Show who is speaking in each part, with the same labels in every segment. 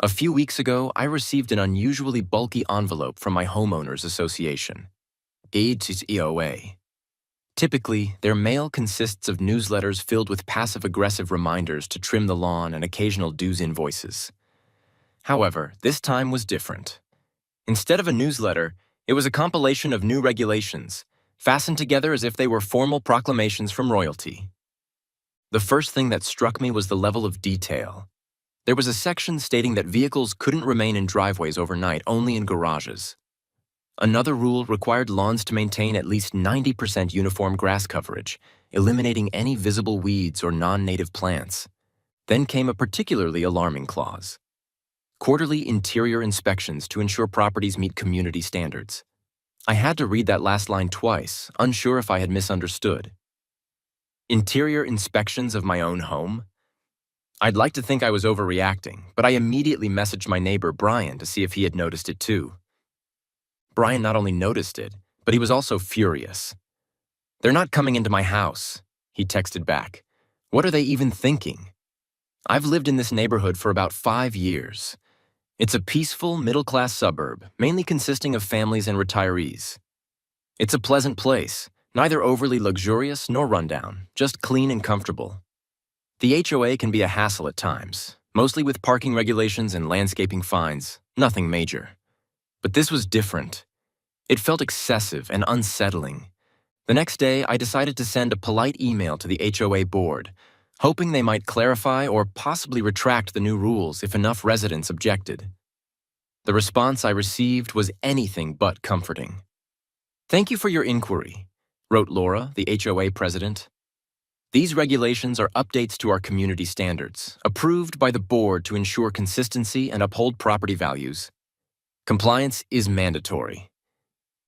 Speaker 1: A few weeks ago, I received an unusually bulky envelope from my homeowners association, HOA. Typically, their mail consists of newsletters filled with passive-aggressive reminders to trim the lawn and occasional dues invoices. However, this time was different. Instead of a newsletter, it was a compilation of new regulations, fastened together as if they were formal proclamations from royalty. The first thing that struck me was the level of detail. There was a section stating that vehicles couldn't remain in driveways overnight, only in garages. Another rule required lawns to maintain at least 90% uniform grass coverage, eliminating any visible weeds or non-native plants. Then came a particularly alarming clause: quarterly interior inspections to ensure properties meet community standards. I had to read that last line twice, unsure if I had misunderstood. Interior inspections of my own home? I'd like to think I was overreacting, but I immediately messaged my neighbor Brian to see if he had noticed it too. Brian not only noticed it, but he was also furious. "They're not coming into my house," he texted back. "What are they even thinking? I've lived in this neighborhood for about 5 years. It's a peaceful, middle-class suburb, mainly consisting of families and retirees. It's a pleasant place, neither overly luxurious nor rundown, just clean and comfortable. The HOA can be a hassle at times, mostly with parking regulations and landscaping fines, nothing major. But this was different. It felt excessive and unsettling. The next day, I decided to send a polite email to the HOA board, hoping they might clarify or possibly retract the new rules if enough residents objected. The response I received was anything but comforting. "Thank you for your inquiry," wrote Laura, the HOA president. "These regulations are updates to our community standards, approved by the board to ensure consistency and uphold property values. Compliance is mandatory."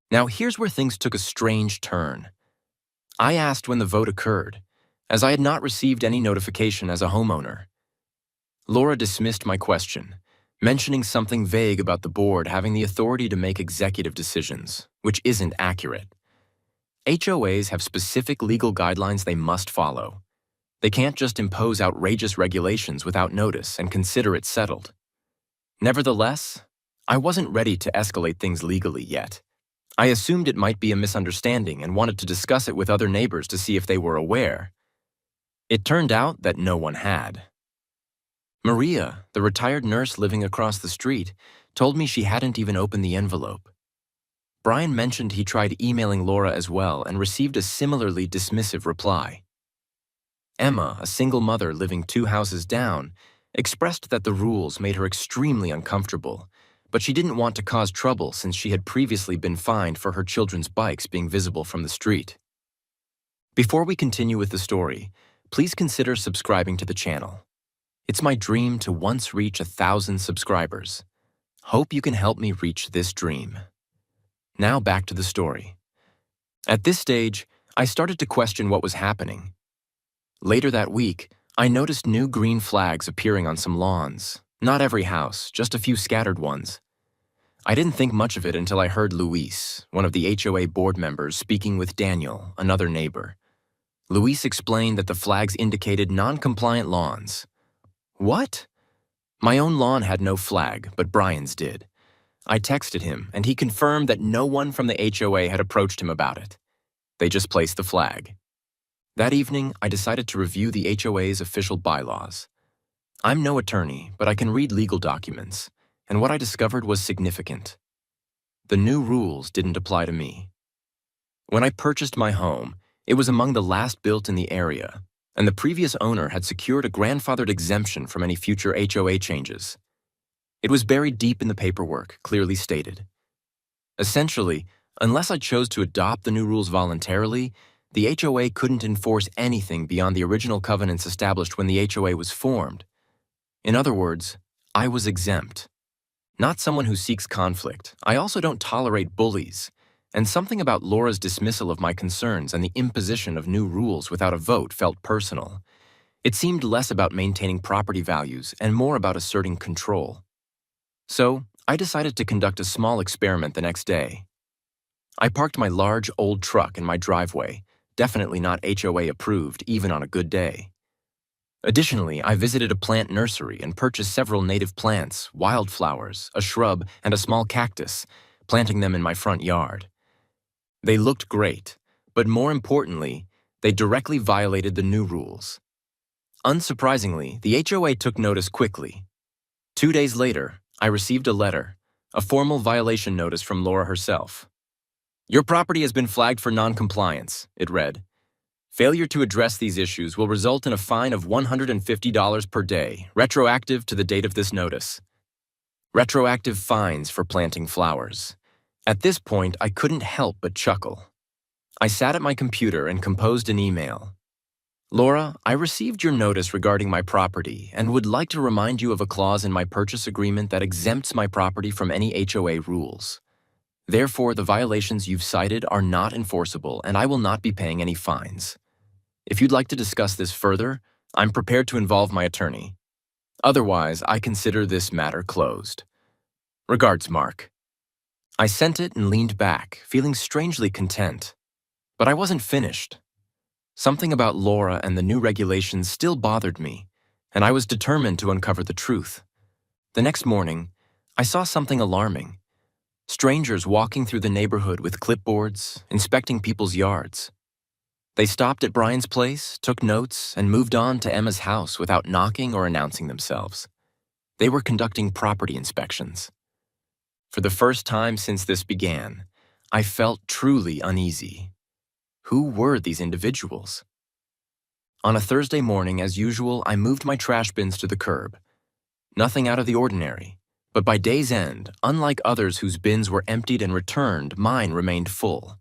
Speaker 1: Now here's where things took a strange turn. I asked when the vote occurred, as I had not received any notification as a homeowner. Laura dismissed my question, mentioning something vague about the board having the authority to make executive decisions, which isn't accurate. HOAs have specific legal guidelines they must follow. They can't just impose outrageous regulations without notice and consider it settled. Nevertheless, I wasn't ready to escalate things legally yet. I assumed it might be a misunderstanding and wanted to discuss it with other neighbors to see if they were aware. It turned out that no one had. Maria, the retired nurse living across the street, told me she hadn't even opened the envelope. Brian mentioned he tried emailing Laura as well and received a similarly dismissive reply. Emma, a single mother living 2 houses down, expressed that the rules made her extremely uncomfortable, but she didn't want to cause trouble since she had previously been fined for her children's bikes being visible from the street. Before we continue with the story, please consider subscribing to the channel. It's my dream to once reach 1,000 subscribers. Hope you can help me reach this dream. Now back to the story. At this stage, I started to question what was happening. Later that week, I noticed new green flags appearing on some lawns. Not every house, just a few scattered ones. I didn't think much of it until I heard Luis, one of the HOA board members, speaking with Daniel, another neighbor. Luis explained that the flags indicated non-compliant lawns. What? My own lawn had no flag, but Brian's did. I texted him, and he confirmed that no one from the HOA had approached him about it. They just placed the flag. That evening, I decided to review the HOA's official bylaws. I'm no attorney, but I can read legal documents, and what I discovered was significant. The new rules didn't apply to me. When I purchased my home, it was among the last built in the area, and the previous owner had secured a grandfathered exemption from any future HOA changes. It was buried deep in the paperwork, clearly stated. Essentially, unless I chose to adopt the new rules voluntarily, the HOA couldn't enforce anything beyond the original covenants established when the HOA was formed. In other words, I was exempt. Not someone who seeks conflict. I also don't tolerate bullies, and something about Laura's dismissal of my concerns and the imposition of new rules without a vote felt personal. It seemed less about maintaining property values and more about asserting control. So, I decided to conduct a small experiment the next day. I parked my large, old truck in my driveway, definitely not HOA approved even on a good day. Additionally, I visited a plant nursery and purchased several native plants, wildflowers, a shrub, and a small cactus, planting them in my front yard. They looked great, but more importantly, they directly violated the new rules. Unsurprisingly, the HOA took notice quickly. 2 days later, I received a letter, a formal violation notice from Laura herself. "Your property has been flagged for non-compliance," it read. "Failure to address these issues will result in a fine of $150 per day, retroactive to the date of this notice." Retroactive fines for planting flowers. At this point, I couldn't help but chuckle. I sat at my computer and composed an email. "Laura, I received your notice regarding my property and would like to remind you of a clause in my purchase agreement that exempts my property from any HOA rules. Therefore, the violations you've cited are not enforceable and I will not be paying any fines. If you'd like to discuss this further, I'm prepared to involve my attorney. Otherwise, I consider this matter closed. Regards, Mark." I sent it and leaned back, feeling strangely content. But I wasn't finished. Something about Laura and the new regulations still bothered me, and I was determined to uncover the truth. The next morning, I saw something alarming. Strangers walking through the neighborhood with clipboards, inspecting people's yards. They stopped at Brian's place, took notes, and moved on to Emma's house without knocking or announcing themselves. They were conducting property inspections. For the first time since this began, I felt truly uneasy. Who were these individuals? On a Thursday morning, as usual, I moved my trash bins to the curb. Nothing out of the ordinary, but by day's end, unlike others whose bins were emptied and returned, mine remained full.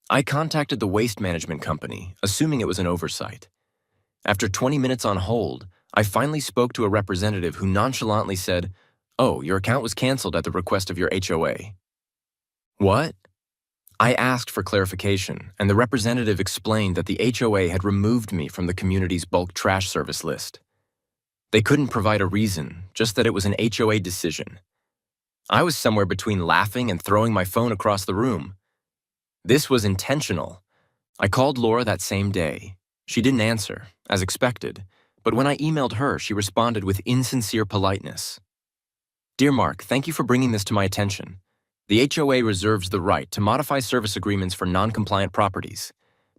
Speaker 1: I contacted the waste management company, assuming it was an oversight. After 20 minutes on hold, I finally spoke to a representative who nonchalantly said, "Oh, your account was canceled at the request of your HOA." What? I asked for clarification, and the representative explained that the HOA had removed me from the community's bulk trash service list. They couldn't provide a reason, just that it was an HOA decision. I was somewhere between laughing and throwing my phone across the room. This was intentional. I called Laura that same day. She didn't answer, as expected, but when I emailed her, she responded with insincere politeness. "Dear Mark, thank you for bringing this to my attention. The HOA reserves the right to modify service agreements for non-compliant properties.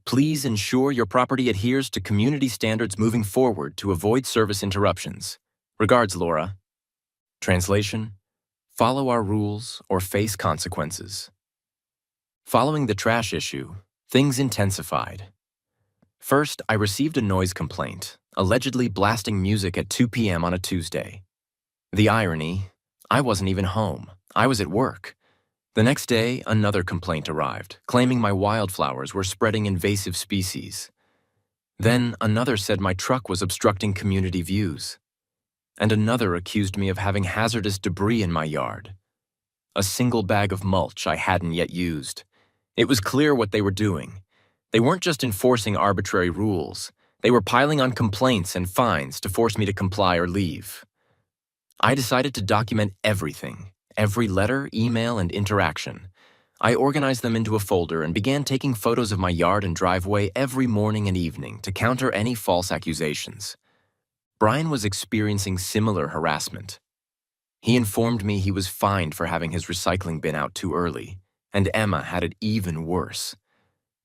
Speaker 1: Please ensure your property adheres to community standards moving forward to avoid service interruptions. Regards, Laura." Translation: follow our rules or face consequences. Following the trash issue, things intensified. First, I received a noise complaint, allegedly blasting music at 2 p.m. on a Tuesday. The irony: I wasn't even home. I was at work. The next day, another complaint arrived, claiming my wildflowers were spreading invasive species. Then another said my truck was obstructing community views. And another accused me of having hazardous debris in my yard. A single bag of mulch I hadn't yet used. It was clear what they were doing. They weren't just enforcing arbitrary rules. They were piling on complaints and fines to force me to comply or leave. I decided to document everything. Every letter, email, and interaction. I organized them into a folder and began taking photos of my yard and driveway every morning and evening to counter any false accusations. Brian was experiencing similar harassment. He informed me he was fined for having his recycling bin out too early, and Emma had it even worse.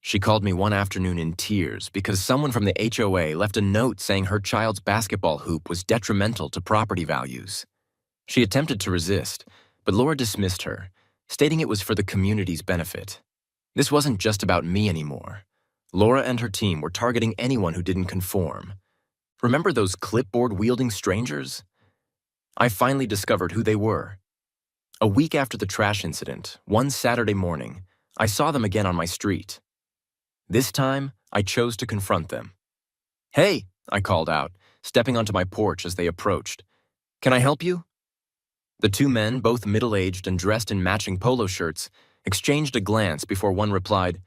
Speaker 1: She called me one afternoon in tears because someone from the HOA left a note saying her child's basketball hoop was detrimental to property values. She attempted to resist, but Laura dismissed her, stating it was for the community's benefit. This wasn't just about me anymore. Laura and her team were targeting anyone who didn't conform. Remember those clipboard-wielding strangers? I finally discovered who they were. A week after the trash incident, one Saturday morning, I saw them again on my street. This time, I chose to confront them. "Hey," I called out, stepping onto my porch as they approached. "Can I help you?" The two men, both middle-aged and dressed in matching polo shirts, exchanged a glance before one replied,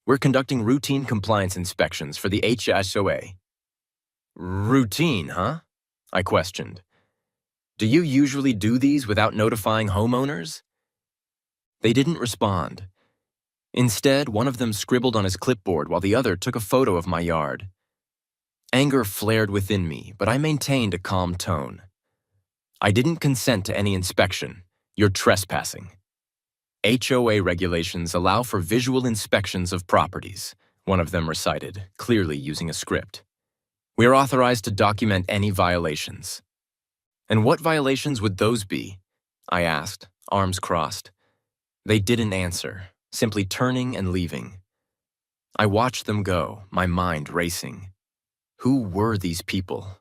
Speaker 1: "We're conducting routine compliance inspections for the HOA." "Routine, huh?" I questioned. "Do you usually do these without notifying homeowners?" They didn't respond. Instead, one of them scribbled on his clipboard while the other took a photo of my yard. Anger flared within me, but I maintained a calm tone. I didn't consent to any inspection. You're trespassing. HOA regulations allow for visual inspections of properties, one of them recited, clearly using a script. We are authorized to document any violations. And what violations would those be? I asked, arms crossed. They didn't answer, simply turning and leaving. I watched them go, my mind racing. Who were these people?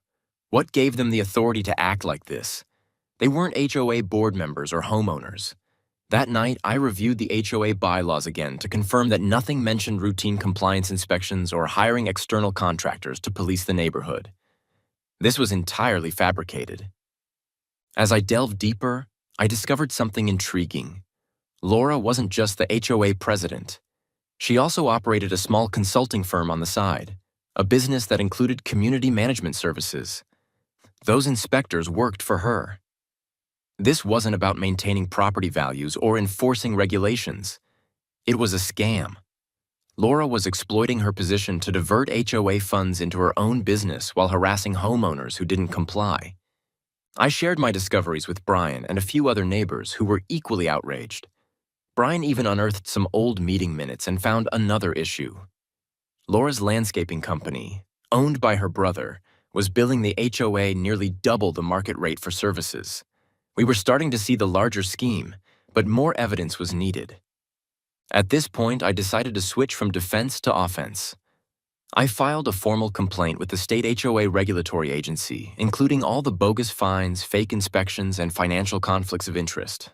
Speaker 1: What gave them the authority to act like this? They weren't HOA board members or homeowners. That night, I reviewed the HOA bylaws again to confirm that nothing mentioned routine compliance inspections or hiring external contractors to police the neighborhood. This was entirely fabricated. As I delved deeper, I discovered something intriguing. Laura wasn't just the HOA president. She also operated a small consulting firm on the side, a business that included community management services. Those inspectors worked for her. This wasn't about maintaining property values or enforcing regulations. It was a scam. Laura was exploiting her position to divert HOA funds into her own business while harassing homeowners who didn't comply. I shared my discoveries with Brian and a few other neighbors who were equally outraged. Brian even unearthed some old meeting minutes and found another issue. Laura's landscaping company, owned by her brother, was billing the HOA nearly double the market rate for services. We were starting to see the larger scheme, but more evidence was needed. At this point, I decided to switch from defense to offense. I filed a formal complaint with the state HOA regulatory agency, including all the bogus fines, fake inspections, and financial conflicts of interest.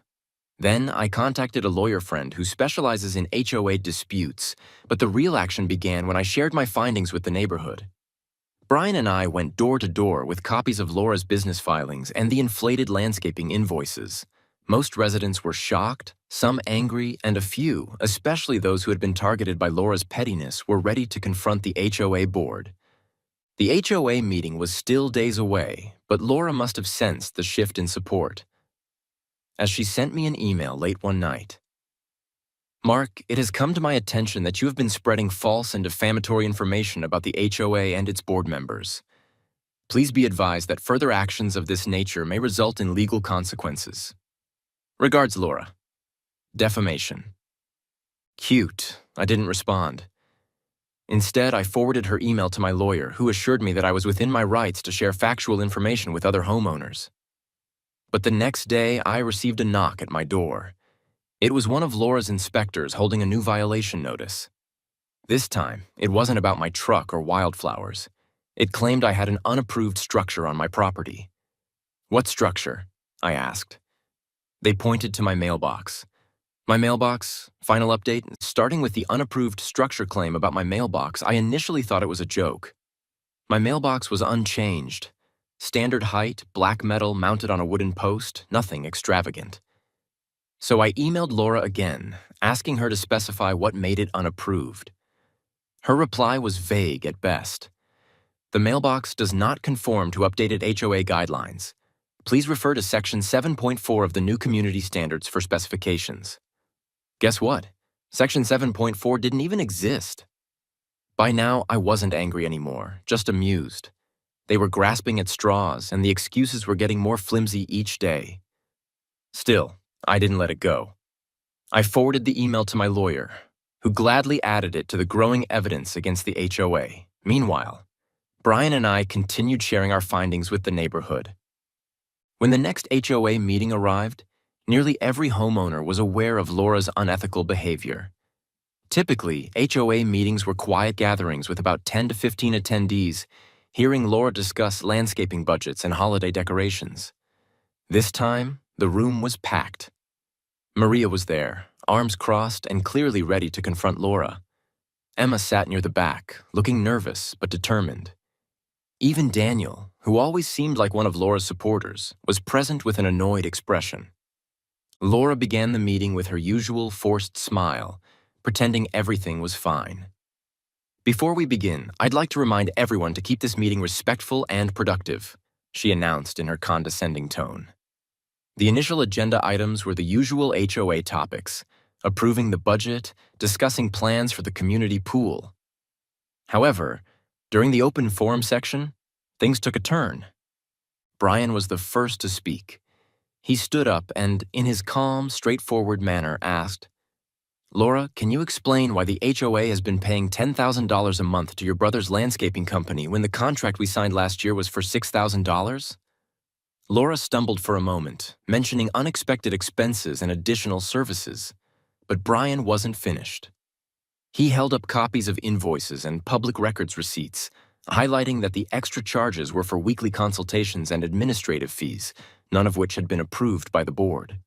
Speaker 1: Then, I contacted a lawyer friend who specializes in HOA disputes, but the real action began when I shared my findings with the neighborhood. Brian and I went door to door with copies of Laura's business filings and the inflated landscaping invoices. Most residents were shocked, some angry, and a few, especially those who had been targeted by Laura's pettiness, were ready to confront the HOA board. The HOA meeting was still days away, but Laura must have sensed the shift in support. As she sent me an email late one night, "Mark, it has come to my attention that you have been spreading false and defamatory information about the HOA and its board members. Please be advised that further actions of this nature may result in legal consequences. Regards, Laura." Defamation. Cute. I didn't respond. Instead, I forwarded her email to my lawyer, who assured me that I was within my rights to share factual information with other homeowners. But the next day, I received a knock at my door. It was one of Laura's inspectors holding a new violation notice. This time, it wasn't about my truck or wildflowers. It claimed I had an unapproved structure on my property. "What structure?" I asked. They pointed to my mailbox. My mailbox, final update, starting with the unapproved structure claim about my mailbox, I initially thought it was a joke. My mailbox was unchanged. Standard height, black metal mounted on a wooden post, nothing extravagant. So I emailed Laura again, asking her to specify what made it unapproved. Her reply was vague at best. "The mailbox does not conform to updated HOA guidelines. Please refer to Section 7.4 of the new community standards for specifications." Guess what? Section 7.4 didn't even exist. By now, I wasn't angry anymore, just amused. They were grasping at straws, and the excuses were getting more flimsy each day. Still, I didn't let it go. I forwarded the email to my lawyer, who gladly added it to the growing evidence against the HOA. Meanwhile, Brian and I continued sharing our findings with the neighborhood. When the next HOA meeting arrived, nearly every homeowner was aware of Laura's unethical behavior. Typically, HOA meetings were quiet gatherings with about 10 to 15 attendees, hearing Laura discuss landscaping budgets and holiday decorations. This time, the room was packed. Maria was there, arms crossed and clearly ready to confront Laura. Emma sat near the back, looking nervous but determined. Even Daniel, who always seemed like one of Laura's supporters, was present with an annoyed expression. Laura began the meeting with her usual forced smile, pretending everything was fine. "Before we begin, I'd like to remind everyone to keep this meeting respectful and productive," she announced in her condescending tone. The initial agenda items were the usual HOA topics: approving the budget, discussing plans for the community pool. However, During the open forum section, things took a turn. Brian was the first to speak. He stood up and, in his calm, straightforward manner, asked, "Laura, can you explain why the HOA has been paying $10,000 a month to your brother's landscaping company when the contract we signed last year was for $6,000? Laura stumbled for a moment, mentioning unexpected expenses and additional services. But Brian wasn't finished. He held up copies of invoices and public records receipts, highlighting that the extra charges were for weekly consultations and administrative fees, none of which had been approved by the board.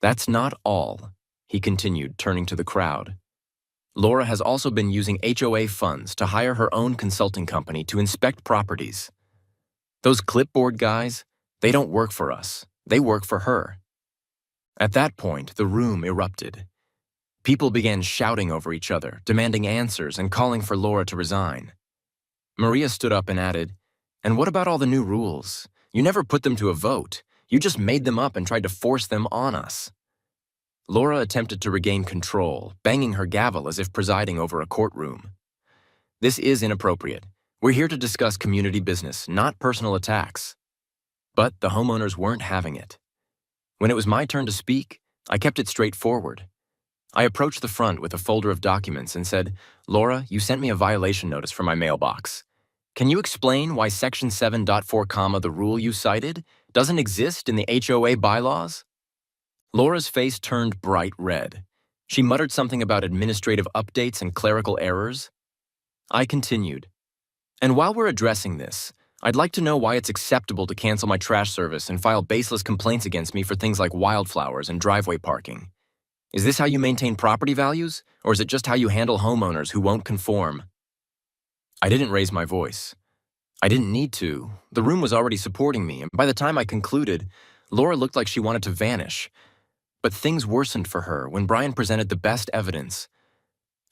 Speaker 1: "That's not all," he continued, turning to the crowd. "Laura has also been using HOA funds to hire her own consulting company to inspect properties. Those clipboard guys, they don't work for us. They work for her." At that point, the room erupted. People began shouting over each other, demanding answers and calling for Laura to resign. Maria stood up and added, "And what about all the new rules? You never put them to a vote. You just made them up and tried to force them on us." Laura attempted to regain control, banging her gavel as if presiding over a courtroom. "This is inappropriate. We're here to discuss community business, not personal attacks." But the homeowners weren't having it. When it was my turn to speak, I kept it straightforward. I approached the front with a folder of documents and said, "Laura, you sent me a violation notice from my mailbox. Can you explain why Section 7.4, the rule you cited, doesn't exist in the HOA bylaws?" Laura's face turned bright red. She muttered something about administrative updates and clerical errors. I continued, "And while we're addressing this, I'd like to know why it's acceptable to cancel my trash service and file baseless complaints against me for things like wildflowers and driveway parking. Is this how you maintain property values, or is it just how you handle homeowners who won't conform?" I didn't raise my voice. I didn't need to. The room was already supporting me, and by the time I concluded, Laura looked like she wanted to vanish. But things worsened for her when Brian presented the best evidence: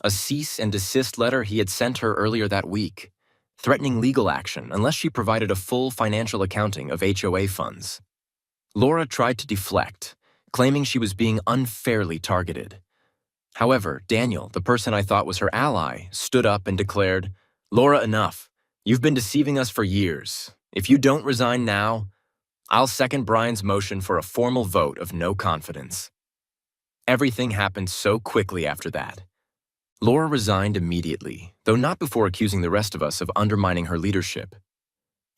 Speaker 1: a cease and desist letter he had sent her earlier that week, threatening legal action unless she provided a full financial accounting of HOA funds. Laura tried to deflect, claiming she was being unfairly targeted. However, Daniel, the person I thought was her ally, stood up and declared, "Laura, enough. You've been deceiving us for years. If you don't resign now, I'll second Brian's motion for a formal vote of no confidence." Everything happened so quickly after that. Laura resigned immediately, though not before accusing the rest of us of undermining her leadership.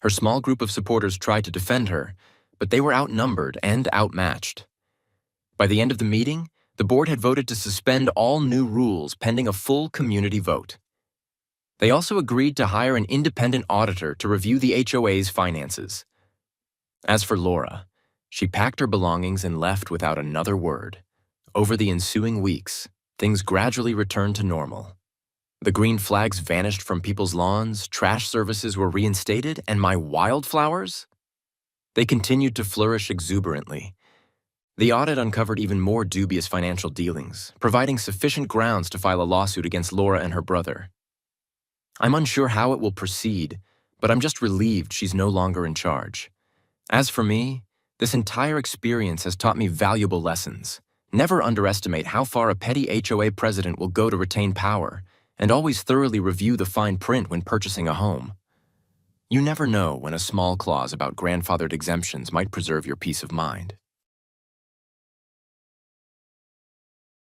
Speaker 1: Her small group of supporters tried to defend her, but they were outnumbered and outmatched. By the end of the meeting, the board had voted to suspend all new rules pending a full community vote. They also agreed to hire an independent auditor to review the HOA's finances. As for Laura, she packed her belongings and left without another word. Over the ensuing weeks, things gradually returned to normal. The green flags vanished from people's lawns, trash services were reinstated, and my wildflowers? They continued to flourish exuberantly. The audit uncovered even more dubious financial dealings, providing sufficient grounds to file a lawsuit against Laura and her brother. I'm unsure how it will proceed, but I'm just relieved she's no longer in charge. As for me, this entire experience has taught me valuable lessons. Never underestimate how far a petty HOA president will go to retain power, and always thoroughly review the fine print when purchasing a home. You never know when a small clause about grandfathered exemptions might preserve your peace of mind.